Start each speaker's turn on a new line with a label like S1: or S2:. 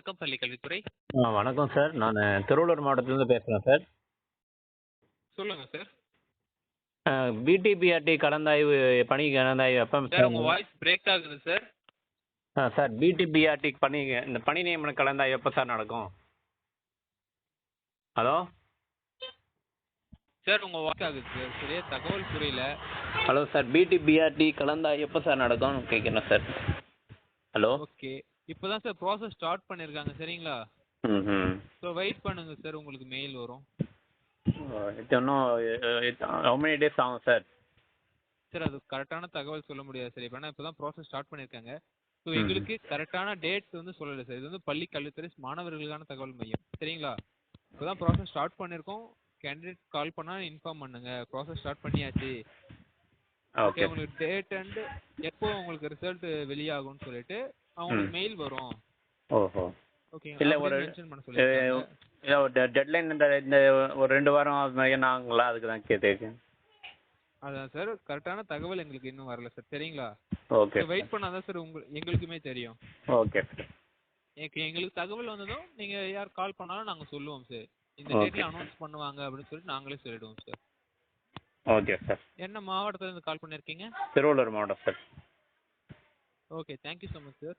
S1: வணக்கம் பள்ளி கல்வித்துறை.
S2: வணக்கம் சார். நான் திருவள்ளூர் மாவட்டத்திலேருந்து பேசுகிறேன் சார்.
S1: சொல்லுங்க சார்.
S2: பிடிபிஆர்டி கலந்தாய்வு பணி கலந்தாய்வு எப்போ
S1: சார் உங்க வாய்ஸ் பிரேக் ஆகுது சார்.
S2: சார் பிடிபிஆர்டி பணி இந்த பணி நியமன கலந்தாய்வு எப்போ சார் நடக்கும்? ஹலோ
S1: சார் உங்க வாய்ஸ் ஆகுது சார். சரியா தகவல் புரியல.
S2: ஹலோ சார், பிடிபிஆர்டி கலந்தாய்வு எப்போ சார் நடக்கும் கேட்குறேன் சார். ஹலோ.
S1: ஓகே, இப்போதான் சார் ப்ராசஸ் ஸ்டார்ட் பண்ணியிருக்காங்க சரிங்களா.
S2: ம்.
S1: ஸோ வெயிட் பண்ணுங்க சார், உங்களுக்கு மெயில் வரும்.
S2: இது இன்னும் how many days ஆகும் சார்?
S1: சார் அது கரெக்டான தகவல் சொல்ல முடியாது சார். இப்போ தான் ப்ராசஸ் ஸ்டார்ட் பண்ணியிருக்காங்க. ஸோ எங்களுக்கு கரெக்டான டேட் வந்து சொல்லலை சார். இது வந்து பள்ளி கல்வித்துறை மாணவர்களுக்கான தகவல் மையம் சரிங்களா. இப்போ தான் ப்ராசஸ் ஸ்டார்ட் பண்ணியிருக்கோம். கேண்டிடேட் கால் பண்ணால் இன்ஃபார்ம் பண்ணுங்க, ப்ராசஸ் ஸ்டார்ட் பண்ணியாச்சு. ஓகே, உங்களுக்கு டேட் அண்ட் எப்போ உங்களுக்கு ரிசல்ட் வெளியாகும்னு சொல்லிட்டு அவங்களுக்கு மெயில் வரும்.
S2: ஓஹோ.
S1: ஓகே,
S2: இல்லை ஒரு
S1: மென்ஷன் பண்ண சொல்லிருக்காங்க.
S2: ஒரு டெட்லைன் இந்த ஒரு 2 வாரம் என்ன ஆகுங்களா, அதுக்கு தான் கேட்டேன்.
S1: அதான் சார், கரெக்டான தகவல் எங்களுக்கு இன்னும் வரல சார் சரிங்களா.
S2: ஓகே,
S1: வெயிட் பண்ணாதான் சார் எங்களுக்குமே தெரியும்.
S2: Okay sir.
S1: எங்களுக்கு தகவல் வந்ததும் நீங்க யார் கால் பண்ணாலும் நாங்க சொல்லுவோம் சார். இந்த
S2: Okay.
S1: டேட்ல அனௌன்ஸ் பண்ணுவாங்க அப்படின்னு சொல்லிட்டு நாங்களே சொல்லிடுவோம் சார்.
S2: Okay sir.
S1: என்ன மாவட்டத்துல இருந்து கால் பண்ணிருக்கீங்க?
S2: திருவள்ளூர் மாவட்டம் sir.
S1: Okay, thank you so much sir.